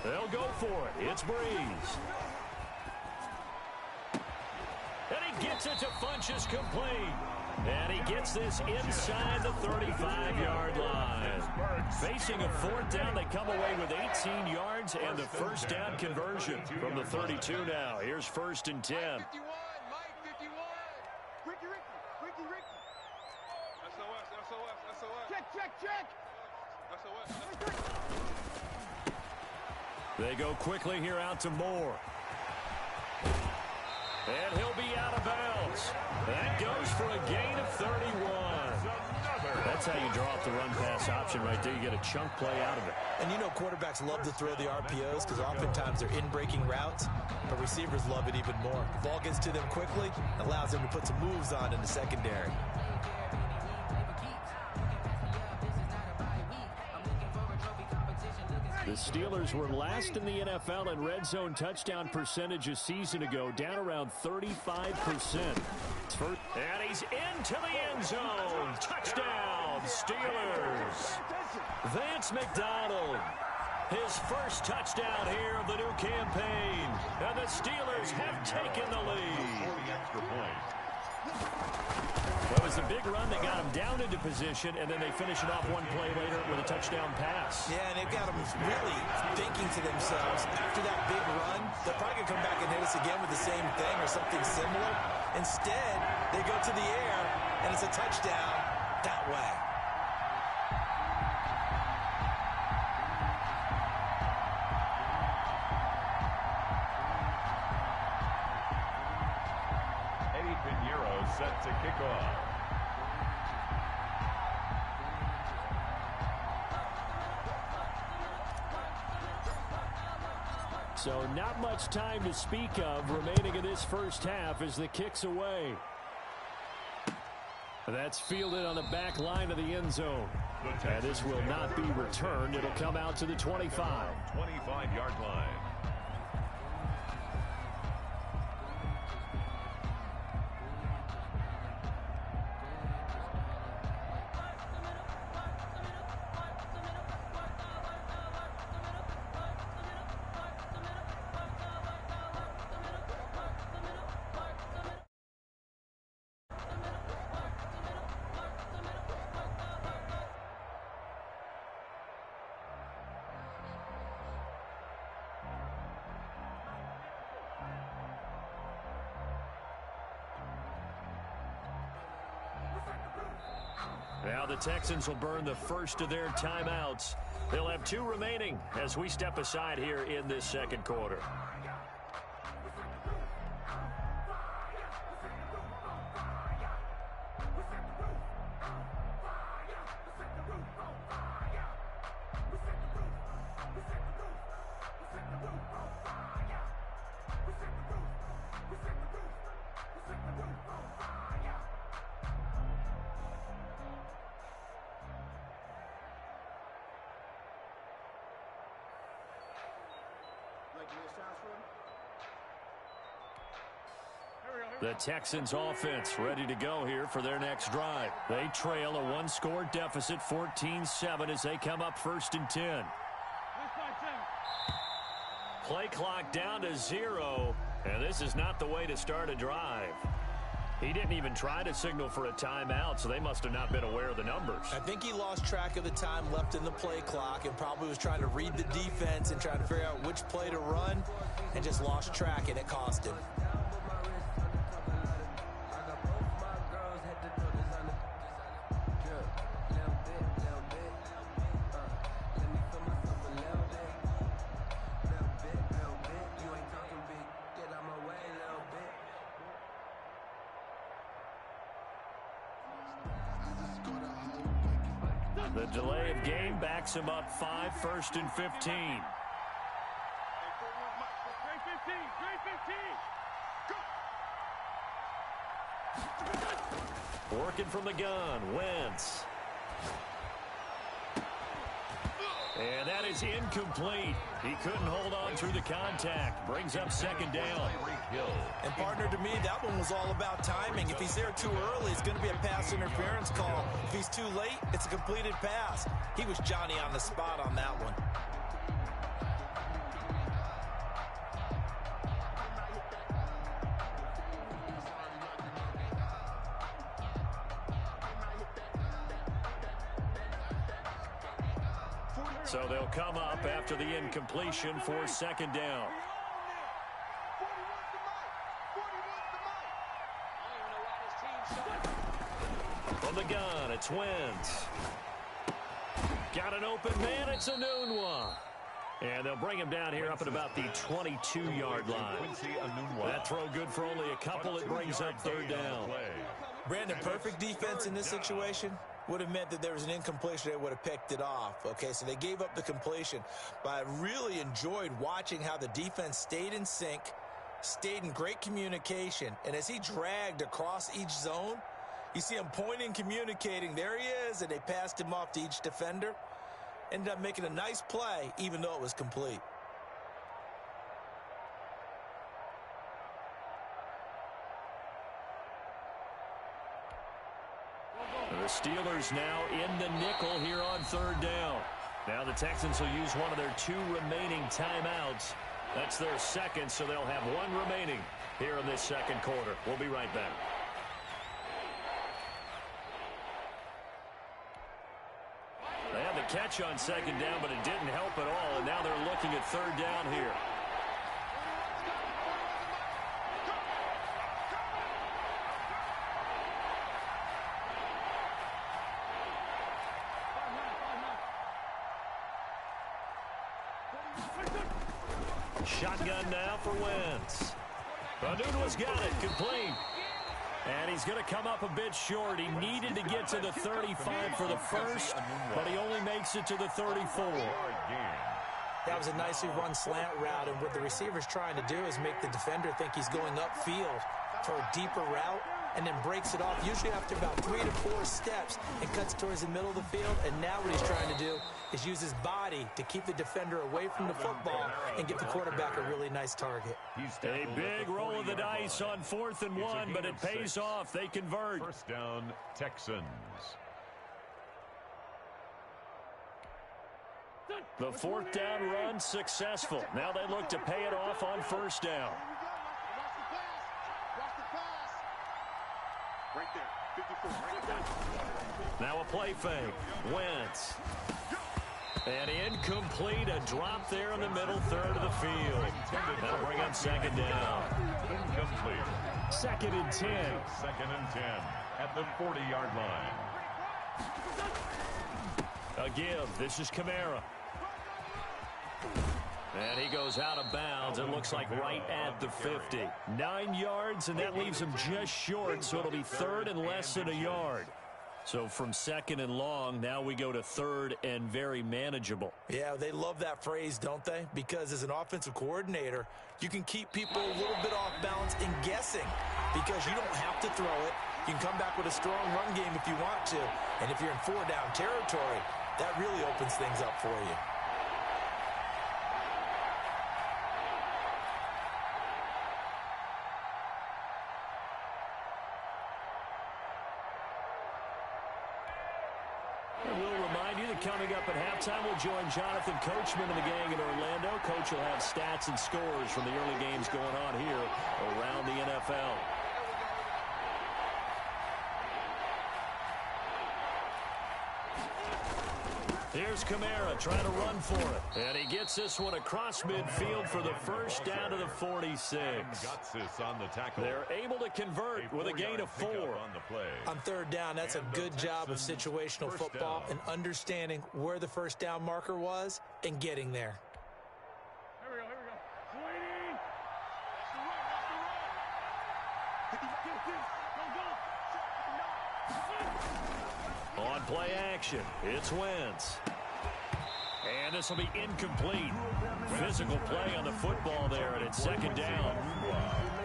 They'll go for it. It's Breeze. And he gets it to Funchess complete. And he gets this inside the 35-yard line. Facing a fourth down, they come away with 18 yards and the first down conversion from the 32 now. Here's 1st and 10. Mike 51, Mike 51. Ricky. SOS. Check. SOS. They go quickly here out to Moore. And he'll be out of bounds. That goes for a gain of 31. That's how you draw up the run-pass option right there. You get a chunk play out of it. And you know quarterbacks love to throw the RPOs because oftentimes they're in-breaking routes, but receivers love it even more. The ball gets to them quickly, allows them to put some moves on in the secondary. The Steelers were last in the NFL in red zone touchdown percentage a season ago, down around 35%. And he's into the end zone. Touchdown, Steelers. Vance McDonald, his first touchdown here of the new campaign. And the Steelers have taken the lead. Well, it was a big run that got them down into position, and then they finish it off one play later with a touchdown pass. Yeah, and they've got them really thinking to themselves, after that big run, they're probably going to come back and hit us again with the same thing or something similar. Instead, they go to the air, and it's a touchdown that way. Set to kick off. So not much time to speak of remaining in this first half as the kick's away. That's fielded on the back line of the end zone. And this will not be returned. It'll come out to the 25. 25-yard line. Now the Texans will burn the first of their timeouts. They'll have 2 remaining as we step aside here in this second quarter. The Texans offense ready to go here for their next drive. They trail a 1-score deficit, 14-7, as they come up 1st and 10. Play clock down to 0, and this is not the way to start a drive. He didn't even try to signal for a timeout, so they must have not been aware of the numbers. I think he lost track of the time left in the play clock and probably was trying to read the defense and trying to figure out which play to run and just lost track, and it cost him. The delay of game backs him up 5, 1st and 15. Working from the gun, Wentz. And that is incomplete. He couldn't hold on through the contact. Brings up 2nd down. And partner, to me, that one was all about timing. If he's there too early, it's going to be a pass interference call. If he's too late, it's a completed pass. He was Johnny on the spot on that one. So they'll come up after the incompletion for second down. From the gun, it's Wentz. Got an open man, it's a noon one. And they'll bring him down here up at about the 22-yard line. That throw good for only a couple. It brings up third down. Brandon, perfect defense in this situation would have meant that there was an incompletion. They would have picked it off. Okay, so they gave up the completion. But I really enjoyed watching how the defense stayed in sync, stayed in great communication. And as he dragged across each zone, you see him pointing, communicating. There he is, and they passed him off to each defender. Ended up making a nice play, even though it was complete. The Steelers now in the nickel here on third down. Now the Texans will use one of their 2 remaining timeouts. That's their second, so they'll have 1 remaining here in this second quarter. We'll be right back. They had the catch on second down, but it didn't help at all, and now they're looking at third down here. Shotgun now for Wentz. Anuno's got it, complete. And he's going to come up a bit short. He needed to get to the 35 for the first, but he only makes it to the 34. That was a nicely run slant route, and what the receiver's trying to do is make the defender think he's going upfield for a deeper route, and then breaks it off, usually after about 3 to 4 steps, and cuts towards the middle of the field. And now what he's trying to do is use his body to keep the defender away from the football and get the quarterback a really nice target. A big roll of the dice on 4th and 1, but it pays off. They convert. First down, Texans. The 4th down run successful. Now they look to pay it off on first down. Right there, 54, right there. Now a play fake. Wentz. And incomplete. A drop there in the middle third of the field. That'll bring up second down. Incomplete. 2nd and 10. Second and 10 at the 40-yard line. A give. This is Kamara. And he goes out of bounds. It looks like right at the 50. 9 yards, and that leaves him just short, so it'll be 3rd and less than a yard. So from 2nd and long, now we go to 3rd and very manageable. Yeah, they love that phrase, don't they? Because as an offensive coordinator, you can keep people a little bit off balance and guessing because you don't have to throw it. You can come back with a strong run game if you want to. And if you're in 4-down territory, that really opens things up for you. Coming up at halftime, we'll join Jonathan Coachman and the gang in Orlando. Coach will have stats and scores from the early games going on here around the NFL. Here's Kamara trying to run for it. And he gets this one across midfield for the first down to the 46. They're able to convert with a gain of 4. On 3rd down, that's a good job of situational football and understanding where the first down marker was and getting there. Here we go, here we go. On play action, it's Wentz. And this will be incomplete. Physical play on the football there, and it's 2nd down.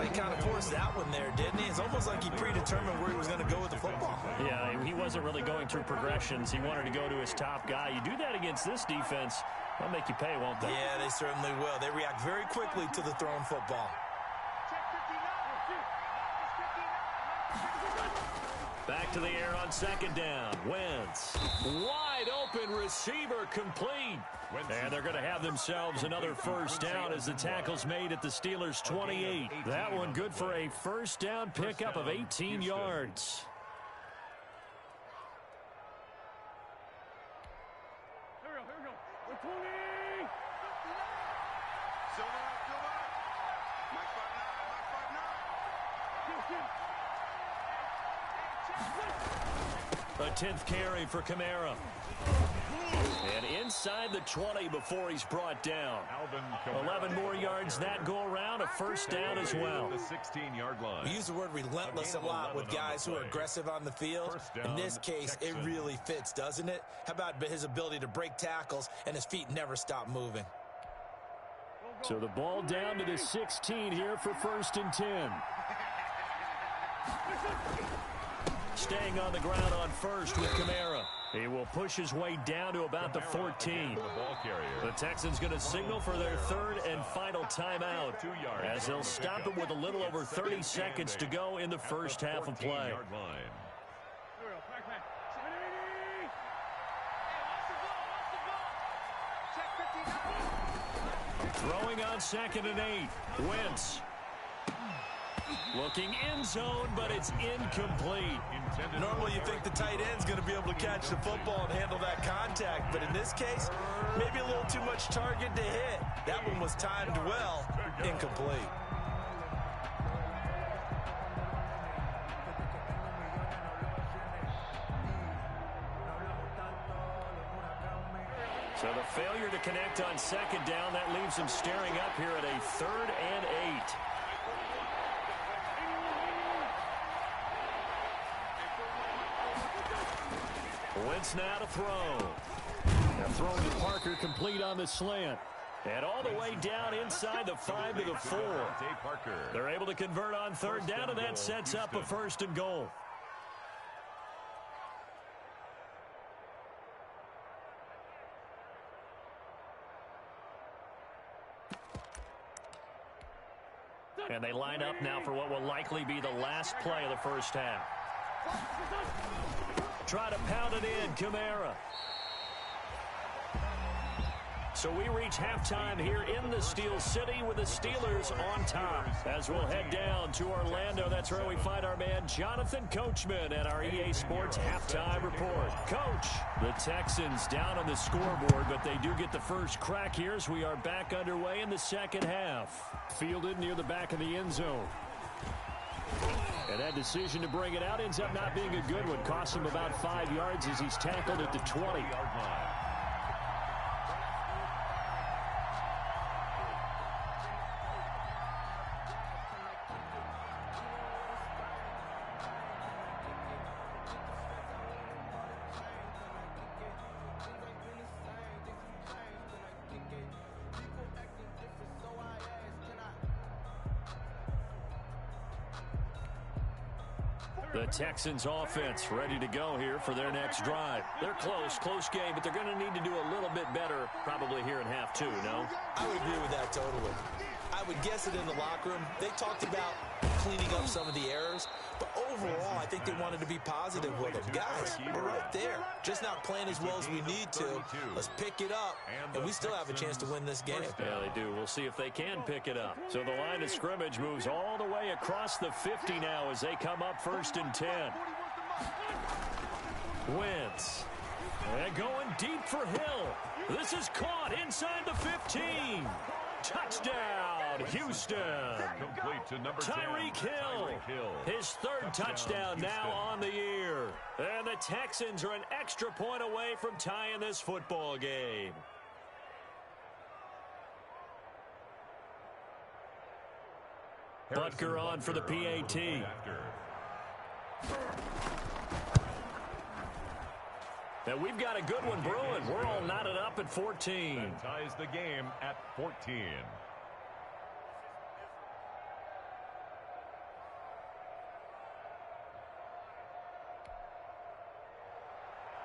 He kind of forced that one there, didn't he? It's almost like he predetermined where he was going to go with the football. Yeah, he wasn't really going through progressions. He wanted to go to his top guy. You do that against this defense, they'll make you pay, won't they? Yeah, they certainly will. They react very quickly to the thrown football. Back to the air on 2nd down. Wentz. Wide open receiver complete. And they're going to have themselves another first down as the tackle's made at the Steelers' 28. That one good for a first down pickup of 18 yards. Here we go. A 10th carry for Kamara. And inside the 20 before he's brought down. 11 more yards that go around, a first down as well. The 16-yard line. We use the word relentless a lot with guys who are aggressive on the field. In this case, it really fits, doesn't it? How about his ability to break tackles and his feet never stop moving? So the ball down to the 16 here for 1st and 10. Staying on the ground on first with Kamara. He will push his way down to about the 14. The Texans going to signal for their 3rd and final timeout as they'll stop it with a little over 30 seconds to go in the first half of play. Throwing on 2nd and 8. Wentz. Looking end zone, but it's incomplete. Normally you think the tight end's going to be able to catch the football and handle that contact, but in this case, maybe a little too much target to hit. That one was timed well, incomplete. So the failure to connect on 2nd down, that leaves him staring up here at a 3rd and 8. Wentz now to throw. Now thrown to Parker, complete on the slant. And all the way down inside the 5 to the 4. They're able to convert on 3rd down, and that sets up a 1st and goal. And they line up now for what will likely be the last play of the first half. Try to pound it in, Kamara. So we reach halftime here in the Steel City with the Steelers on top. As we'll head down to Orlando, that's where we find our man Jonathan Coachman at our EA Sports Halftime Report. Coach, the Texans down on the scoreboard, but they do get the first crack here as we are back underway in the second half. Fielded near the back of the end zone. And that decision to bring it out ends up not being a good one. Costs him about 5 yards as he's tackled at the 20-yard line. The Texans offense ready to go here for their next drive. They're close game, but they're going to need to do a little bit better probably here in half 2, no? I would agree with that totally. I would guess it in the locker room. They talked about cleaning up some of the errors, but overall, I think they wanted to be positive with them. Guys, we're right there. Just not playing as well as we need to. Let's pick it up, and we still have a chance to win this game. Yeah, they do. We'll see if they can pick it up. So the line of scrimmage moves all the way across the 50 now as they come up 1st and 10. Wentz. And going deep for Hill. This is caught inside the 15. Touchdown, Houston. Complete to number 10, Tyreek Hill. His 3rd touchdown now on the year. And the Texans are an extra point away from tying this football game. Butker on for the PAT. And we've got a good one brewing. We're all knotted up at 14. That ties the game at 14.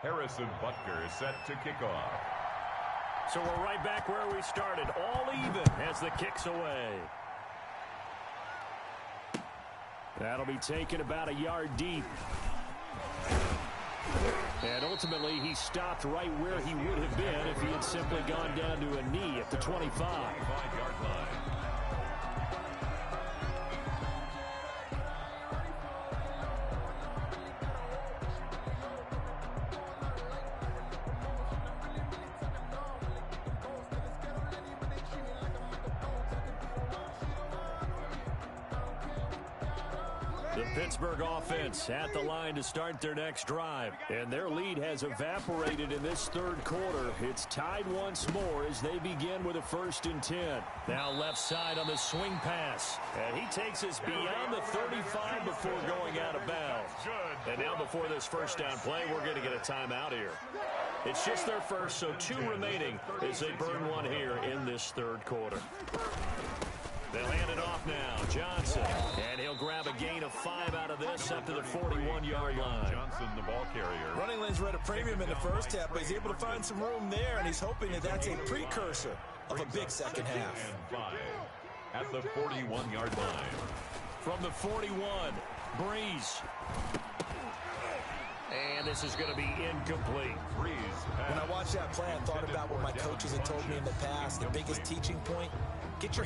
Harrison Butker is set to kick off. So we're right back where we started, all even as the kick's away. That'll be taken about a yard deep. And ultimately, he stopped right where he would have been if he had simply gone down to a knee at the 25. 25-yard line. The Pittsburgh offense at the line to start their next drive. And their lead has evaporated in this third quarter. It's tied once more as they begin with a 1st and 10. Now left side on the swing pass. And he takes us beyond the 35 before going out of bounds. And now before this first down play, we're going to get a timeout here. It's just their first, so 2 remaining as they burn one here in this third quarter. They'll hand it off now. Johnson. And he'll grab a gain of 5 out of this up to the 41-yard line. Johnson, the ball carrier. Running lanes were at a premium in the first half, but he's able to find some room there, and he's hoping that that's a precursor of a big second half. And 5 at the 41-yard line. From the 41, Breeze. And this is going to be incomplete. When I watched that play, I thought about what my coaches had told me in the past. The biggest teaching point, get your